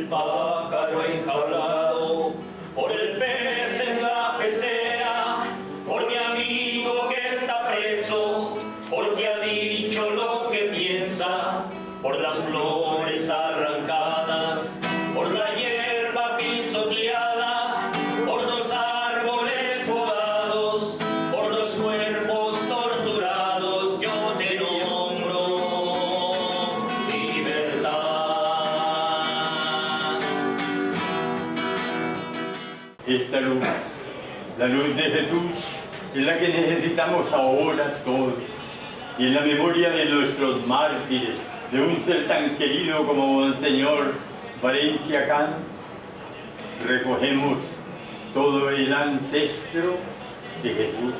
pájaro enjaulado, por el pez en la pecera, por mi amigo que está preso, porque ha dicho lo que piensa, por las flores arrancadas, por la hierba pisoteada, por los árboles podados, por los cuerpos torturados, yo te nombro libertad. Esta luz, la luz de Jesús, es la que necesitamos ahora todos. Y en la memoria de nuestros mártires, de un ser tan querido como Monseñor Valencia Cano, recogemos todo el ancestro de Jesús,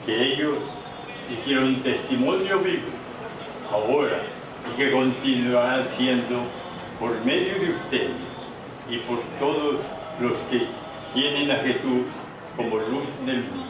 que ellos hicieron testimonio vivo ahora y que continuarán siendo por medio de ustedes y por todos los que tienen a Jesús como luz del mundo.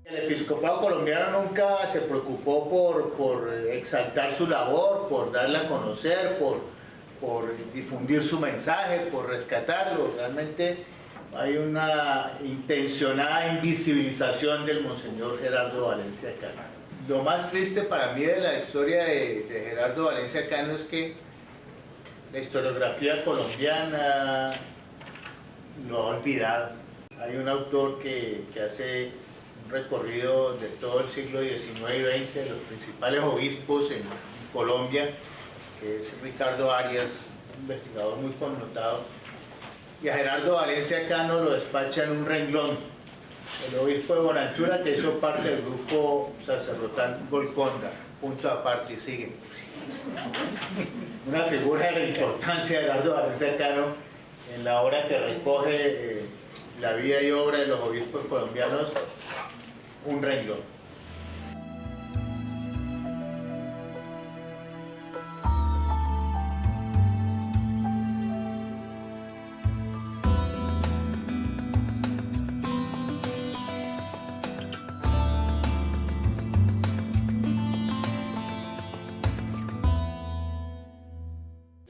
El episcopado colombiano nunca se preocupó por exaltar su labor, por darla a conocer, por difundir su mensaje, por rescatarlo. Realmente hay una intencionada invisibilización del Monseñor Gerardo Valencia Cano. Lo más triste para mí de la historia de Gerardo Valencia Cano es que la historiografía colombiana lo ha olvidado. Hay un autor que hace recorrido de todo el siglo XIX y XX de los principales obispos en Colombia, que es Ricardo Arias, un investigador muy connotado, y a Gerardo Valencia Cano lo despacha en un renglón. El obispo de Buenaventura, que hizo parte del grupo sacerdotal Golconda, punto aparte y sigue. Una figura de la importancia de Gerardo Valencia Cano en la obra que recoge la vida y obra de los obispos colombianos, un renglón.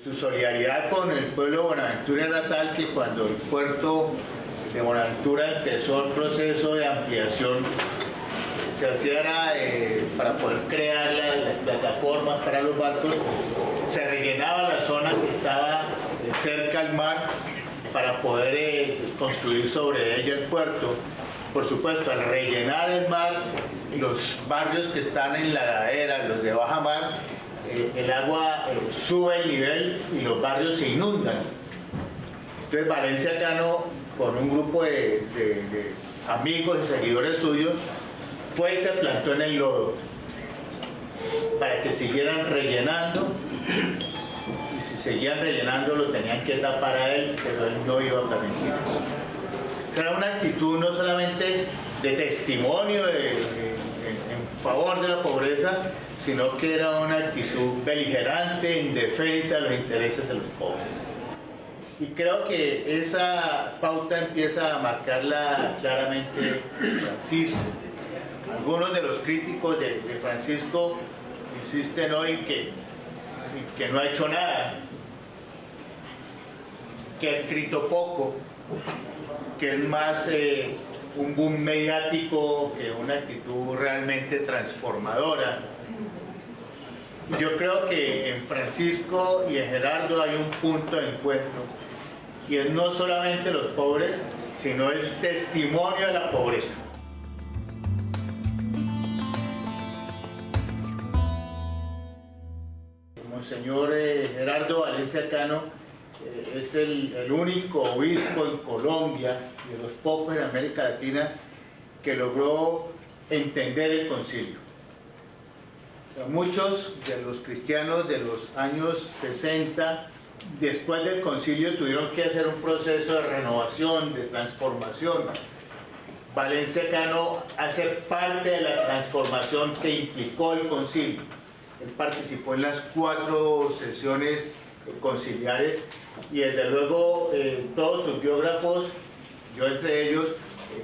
Su solidaridad con el pueblo de Buenaventura era tal que cuando el puerto de Buenaventura empezó el proceso de ampliación, se hacía para poder crear las plataformas para los barcos, se rellenaba la zona que estaba cerca al mar para poder construir sobre ella el puerto. Por supuesto, al rellenar el mar, los barrios que están en la ladera, los de baja mar, el agua sube el nivel y los barrios se inundan. Entonces Valencia Cano, con un grupo de amigos y seguidores suyos, fue y se plantó en el lodo para que siguieran rellenando, y si seguían rellenando lo tenían que tapar a él, pero él no iba a permitir eso. Era una actitud no solamente de testimonio en favor de la pobreza, sino que era una actitud beligerante en defensa de los intereses de los pobres. Y creo que esa pauta empieza a marcarla claramente Francisco. Algunos de los críticos de Francisco insisten hoy que no ha hecho nada, que ha escrito poco, que es más un boom mediático que una actitud realmente transformadora. Yo creo que en Francisco y en Gerardo hay un punto de encuentro, y es no solamente los pobres, sino el testimonio de la pobreza. Monseñor Gerardo Valencia Cano es el único obispo en Colombia y de los pocos en América Latina que logró entender el concilio. Muchos de los cristianos de los años 60 después del concilio tuvieron que hacer un proceso de renovación, de transformación. Valencia Cano hace parte de la transformación que implicó el concilio. Él participó en las 4 sesiones conciliares y desde luego todos sus biógrafos, yo entre ellos,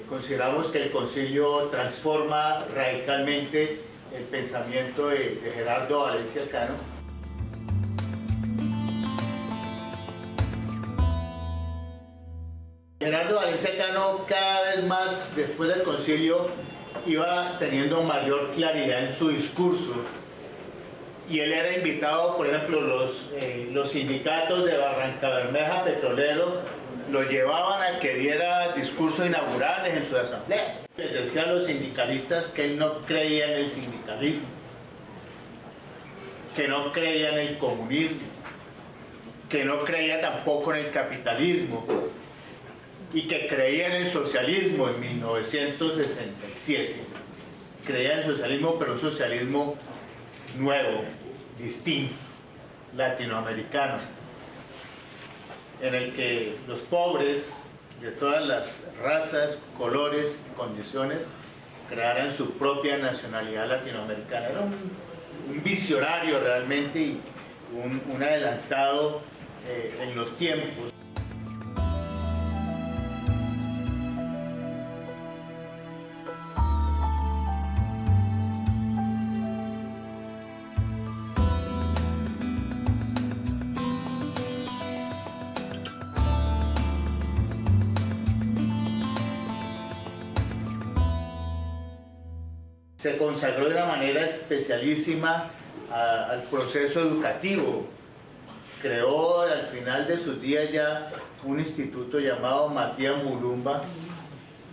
consideramos que el concilio transforma radicalmente el pensamiento de Gerardo Valencia Cano. Gerardo Valencia Cano cada vez más después del concilio iba teniendo mayor claridad en su discurso y él era invitado, por ejemplo, los sindicatos de Barrancabermeja Petrolero lo llevaban a que diera discursos inaugurales en sus asambleas. Les decía a los sindicalistas que él no creía en el sindicalismo, que no creía en el comunismo, que no creía tampoco en el capitalismo y que creía en el socialismo en 1967. Creía en el socialismo, pero un socialismo nuevo, distinto, latinoamericano, en el que los pobres de todas las razas, colores y condiciones crearan su propia nacionalidad latinoamericana. Era un visionario realmente y un adelantado en los tiempos. Se consagró de una manera especialísima al proceso educativo. Creó al final de sus días ya un instituto llamado Matías Mulumba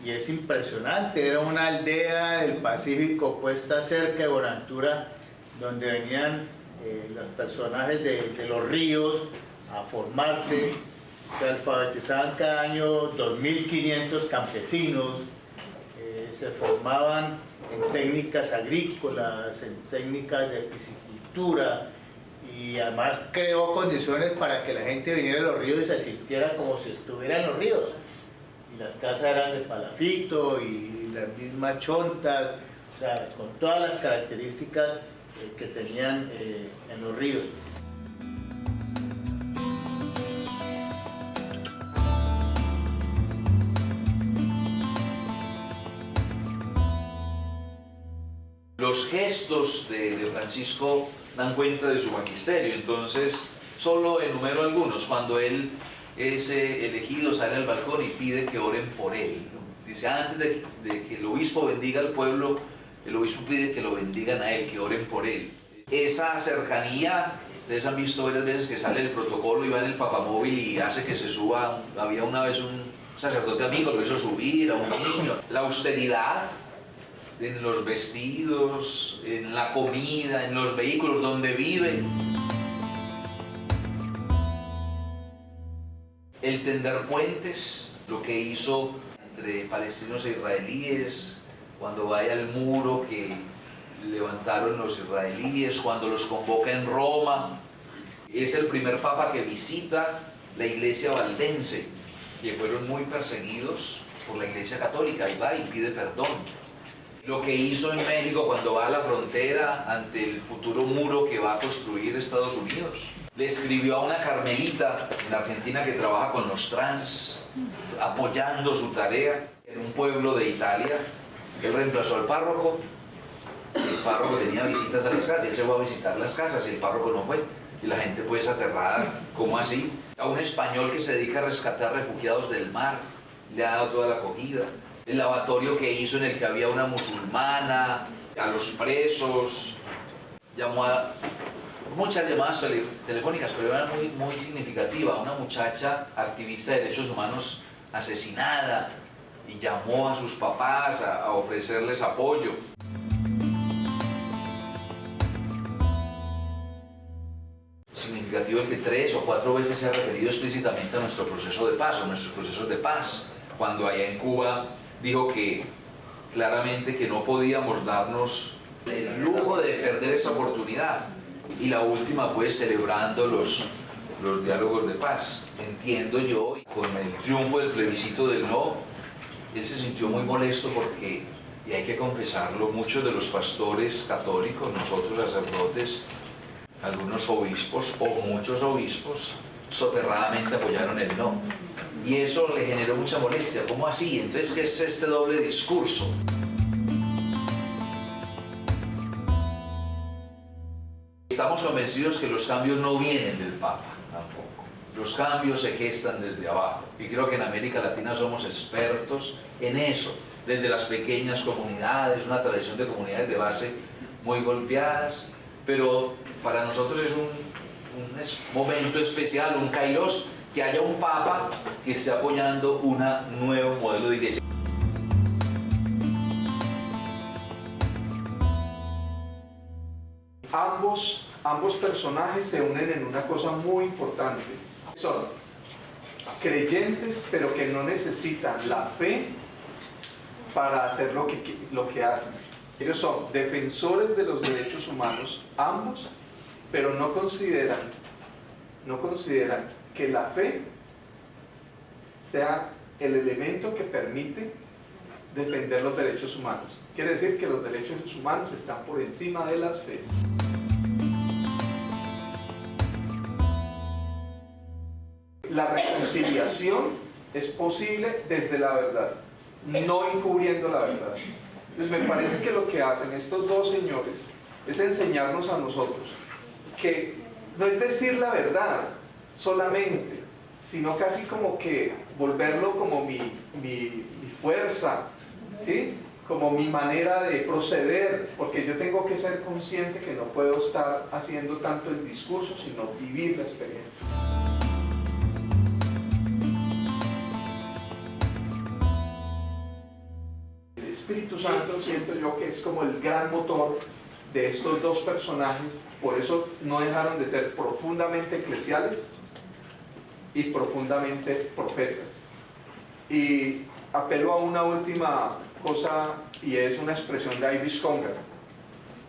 y es impresionante, era una aldea del Pacífico puesta cerca de Buenaventura donde venían los personajes de los ríos a formarse, se alfabetizaban cada año 2.500 campesinos, se formaban en técnicas agrícolas, en técnicas de piscicultura y además creó condiciones para que la gente viniera a los ríos y se sintiera como si estuviera en los ríos. Y las casas eran de palafito y las mismas chontas, o sea, con todas las características que tenían en los ríos. Los gestos de Francisco dan cuenta de su magisterio, entonces solo enumero algunos. Cuando él es elegido, sale al balcón y pide que oren por él, ¿no? Dice, antes de que el obispo bendiga al pueblo, el obispo pide que lo bendigan a él, que oren por él. Esa cercanía, ustedes han visto varias veces que sale el protocolo y va en el papamóvil y hace que se suba. Había una vez un sacerdote amigo, lo hizo subir a un niño. La austeridad en los vestidos, en la comida, en los vehículos donde vive. El tender puentes, lo que hizo entre palestinos e israelíes, cuando vaya al muro que levantaron los israelíes, cuando los convoca en Roma. Es el primer papa que visita la iglesia valdense, que fueron muy perseguidos por la iglesia católica, y va y pide perdón. Lo que hizo en México cuando va a la frontera ante el futuro muro que va a construir Estados Unidos. Le escribió a una carmelita en Argentina que trabaja con los trans, apoyando su tarea. En un pueblo de Italia, él reemplazó al párroco. El párroco tenía visitas a las casas y él se fue a visitar las casas y el párroco no fue. Y la gente pues aterrada, ¿cómo así? A un español que se dedica a rescatar refugiados del mar, le ha dado toda la acogida. El lavatorio que hizo en el que había una musulmana, a los presos, llamó a muchas llamadas telefónicas, pero era muy significativa, una muchacha activista de derechos humanos asesinada, y llamó a sus papás a ofrecerles apoyo. Significativo es que 3 o 4 veces se ha referido explícitamente a nuestro proceso de paz, o nuestros procesos de paz. Cuando allá en Cuba dijo que claramente que no podíamos darnos el lujo de perder esa oportunidad. Y la última pues celebrando los los diálogos de paz. Entiendo yo, con el triunfo del plebiscito del no, él se sintió muy molesto porque, y hay que confesarlo, muchos de los pastores católicos, nosotros sacerdotes, algunos obispos o muchos obispos, soterradamente apoyaron el no. Y eso le generó mucha molestia. ¿Cómo así? Entonces, ¿qué es este doble discurso? Estamos convencidos que los cambios no vienen del Papa, tampoco. Los cambios se gestan desde abajo. Y creo que en América Latina somos expertos en eso, desde las pequeñas comunidades, una tradición de comunidades de base muy golpeadas, pero para nosotros es un momento especial, un kairos, que haya un Papa que esté apoyando un nuevo modelo de iglesia. Ambos personajes se unen en una cosa muy importante. Son creyentes, pero que no necesitan la fe para hacer lo que hacen. Ellos son defensores de los derechos humanos, ambos, pero no consideran que la fe sea el elemento que permite defender los derechos humanos. Quiere decir que los derechos humanos están por encima de las fees. La reconciliación es posible desde la verdad, no encubriendo la verdad. Entonces me parece que lo que hacen estos dos señores es enseñarnos a nosotros que no es decir la verdad solamente, sino casi como que volverlo como mi fuerza, ¿sí? Como mi manera de proceder, porque yo tengo que ser consciente que no puedo estar haciendo tanto el discurso, sino vivir la experiencia. El Espíritu Santo siento yo que es como el gran motor de estos dos personajes, por eso no dejaron de ser profundamente eclesiales y profundamente profetas. Y apelo a una última cosa, y es una expresión de Ivis Conger,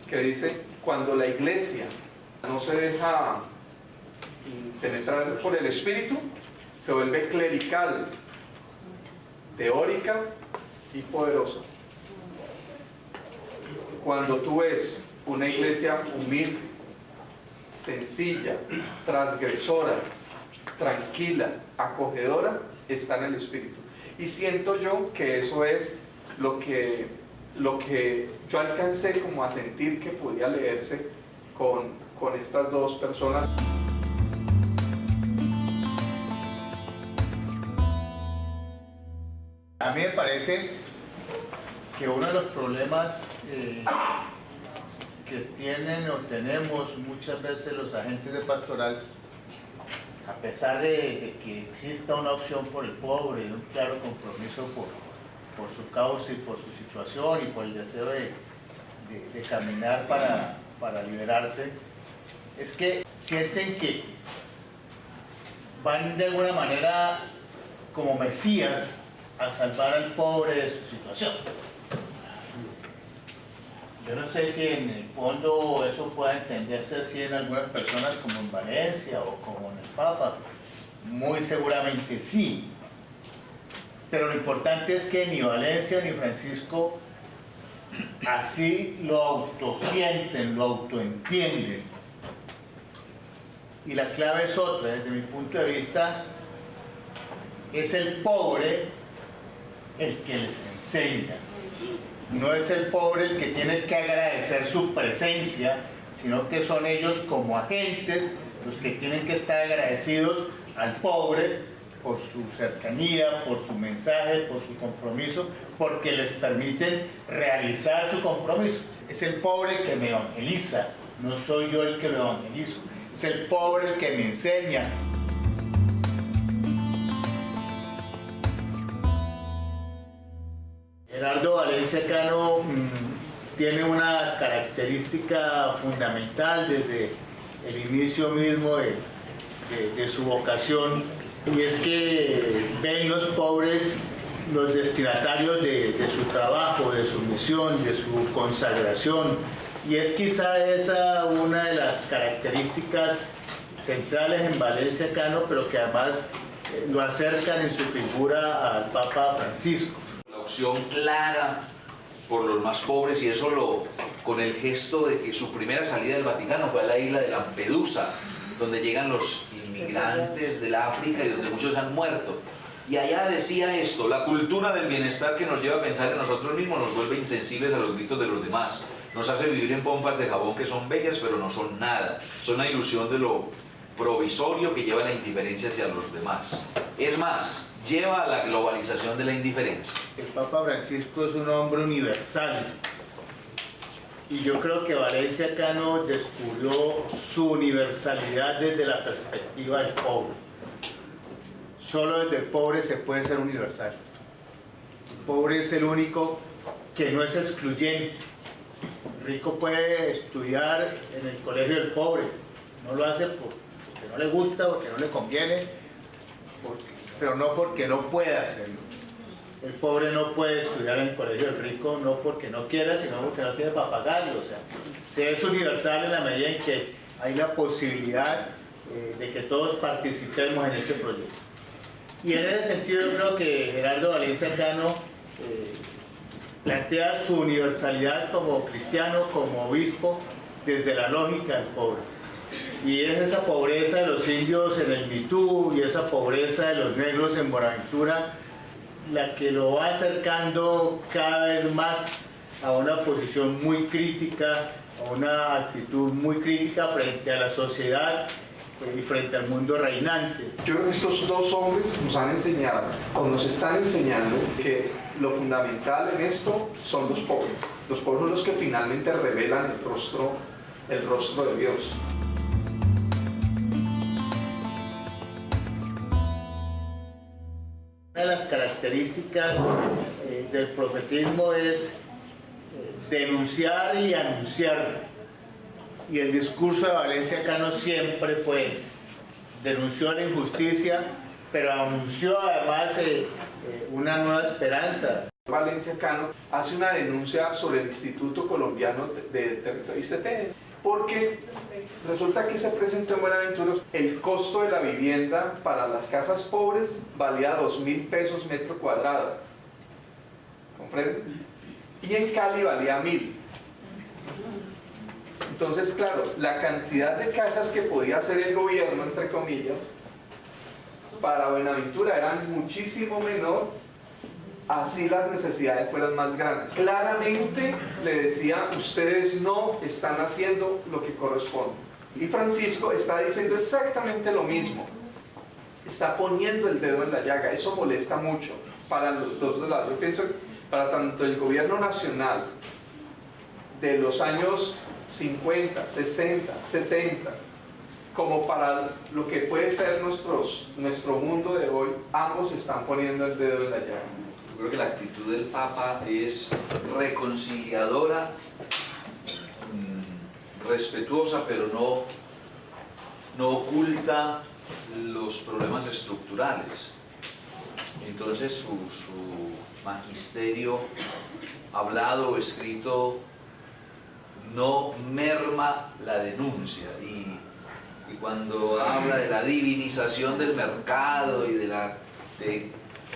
que dice: cuando la iglesia no se deja penetrar por el Espíritu, se vuelve clerical, teórica y poderosa. Cuando tú ves una iglesia humilde, sencilla, transgresora, tranquila, acogedora, está en el Espíritu. Y siento yo que eso es lo que yo alcancé como a sentir que podía leerse con estas dos personas. A mí me parece que uno de los problemas que tienen o tenemos muchas veces los agentes de pastoral, a pesar de que exista una opción por el pobre y un claro compromiso por su causa y por su situación y por el deseo de caminar para liberarse, es que sienten que van de alguna manera como mesías a salvar al pobre de su situación. Yo no sé si en el fondo eso pueda entenderse así en algunas personas, como en Valencia o como en el Papa. Muy seguramente sí. Pero lo importante es que ni Valencia ni Francisco así lo autosienten, lo autoentienden. Y la clave es otra, desde mi punto de vista, es el pobre el que les enseña. No es el pobre el que tiene que agradecer su presencia, sino que son ellos como agentes los que tienen que estar agradecidos al pobre por su cercanía, por su mensaje, por su compromiso, porque les permiten realizar su compromiso. Es el pobre el que me evangeliza, no soy yo el que lo evangelizo. Es el pobre el que me enseña. Gerardo Valencia Cano tiene una característica fundamental desde el inicio mismo de su vocación, y es que ven los pobres los destinatarios de su trabajo, de su misión, de su consagración, y es quizá esa una de las características centrales en Valencia Cano, pero que además lo acercan en su figura al Papa Francisco. La opción clara por los más pobres, y eso con el gesto de que su primera salida del Vaticano fue a la isla de Lampedusa, donde llegan los inmigrantes del África y donde muchos han muerto. Y allá decía esto: la cultura del bienestar que nos lleva a pensar en nosotros mismos nos vuelve insensibles a los gritos de los demás. Nos hace vivir en pompas de jabón que son bellas pero no son nada. Son una ilusión de lo provisorio que lleva a la indiferencia hacia los demás. Es más, lleva a la globalización de la indiferencia. El Papa Francisco es un hombre universal. Y yo creo que Valencia Cano descubrió su universalidad desde la perspectiva del pobre. Solo desde el pobre se puede ser universal. El pobre es el único que no es excluyente. El rico puede estudiar en el colegio del pobre. No lo hace porque no le gusta, porque no le conviene, pero no porque no pueda hacerlo. El pobre no puede estudiar en el colegio del rico, no porque no quiera, sino porque no tiene para pagarlo. O sea, se es universal en la medida en que hay la posibilidad de que todos participemos en ese proyecto. Y en ese sentido yo creo que Gerardo Valencia Cano plantea su universalidad como cristiano, como obispo, desde la lógica del pobre. Y es esa pobreza de los indios en el Mitú y esa pobreza de los negros en Buenaventura la que lo va acercando cada vez más a una posición muy crítica, a una actitud muy crítica frente a la sociedad y frente al mundo reinante. Yo creo que estos dos hombres nos han enseñado, o nos están enseñando, que lo fundamental en esto son los pobres. Los pobres son los que finalmente revelan el rostro de Dios. Una de las características del profetismo es denunciar y anunciar. Y el discurso de Valencia Cano siempre fue ese. Denunció la injusticia, pero anunció además una nueva esperanza. Valencia Cano hace una denuncia sobre el Instituto Colombiano de Territorio ICT, porque resulta que se presentó en Buenaventura el costo de la vivienda para las casas pobres valía 2.000 pesos metro cuadrado, ¿comprende? Y en Cali valía 1.000. Entonces, claro, la cantidad de casas que podía hacer el gobierno, entre comillas, para Buenaventura eran muchísimo menor, así las necesidades fueran más grandes. Claramente le decía: ustedes no están haciendo lo que corresponde. Y Francisco está diciendo exactamente lo mismo. Está poniendo el dedo en la llaga. Eso molesta mucho para los dos lados. Yo pienso que para tanto el gobierno nacional de los años 50, 60, 70, como para lo que puede ser nuestro mundo de hoy, ambos están poniendo el dedo en la llaga. Yo creo que la actitud del Papa es reconciliadora, respetuosa, pero no oculta los problemas estructurales. Entonces su magisterio hablado o escrito no merma la denuncia, y cuando habla de la divinización del mercado y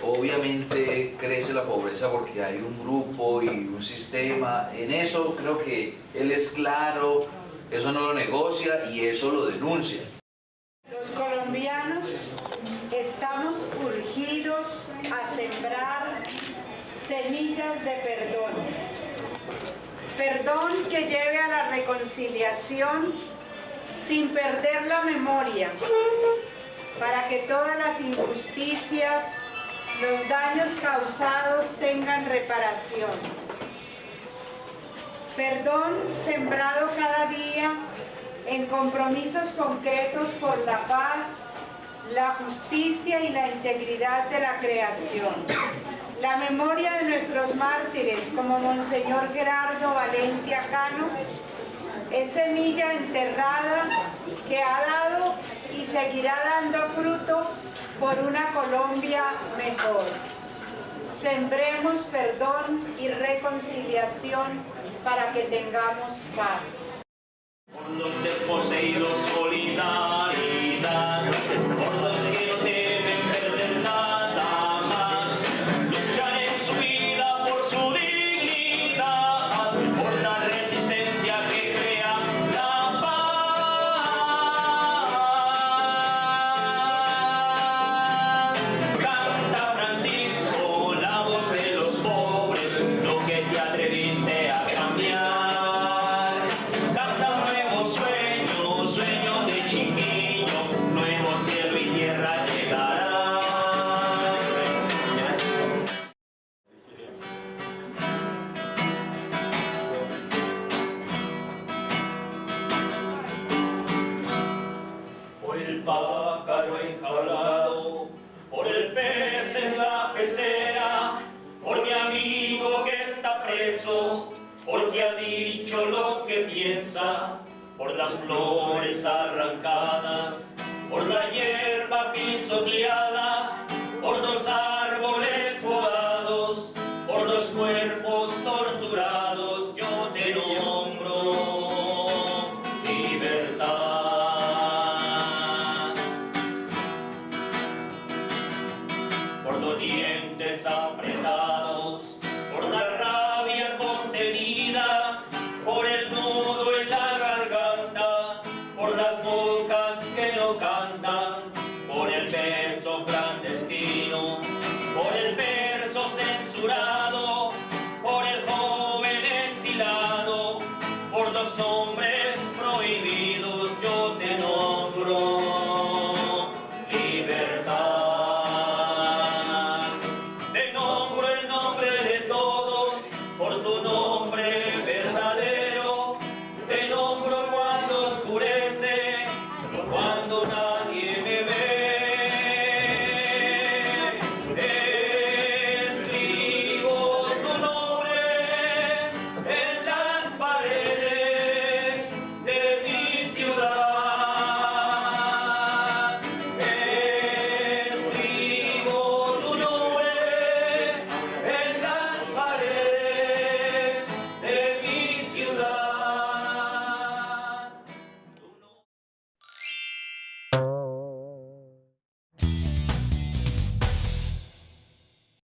obviamente crece la pobreza porque hay un grupo y un sistema. En eso creo que él es claro, eso no lo negocia y eso lo denuncia. Los colombianos estamos urgidos a sembrar semillas de perdón. Perdón que lleve a la reconciliación sin perder la memoria, para que todas las injusticias, los daños causados tengan reparación. Perdón sembrado cada día en compromisos concretos por la paz, la justicia y la integridad de la creación. La memoria de nuestros mártires, como Monseñor Gerardo Valencia Cano, es semilla enterrada que ha dado y seguirá dando fruto por una Colombia mejor. Sembremos perdón y reconciliación para que tengamos paz. Por los desposeídos solidarios. el pájaro enjaulado, por el pez en la pecera, por mi amigo que está preso, porque ha dicho lo que piensa, por las flores arrancadas, por la hierba pisoteada.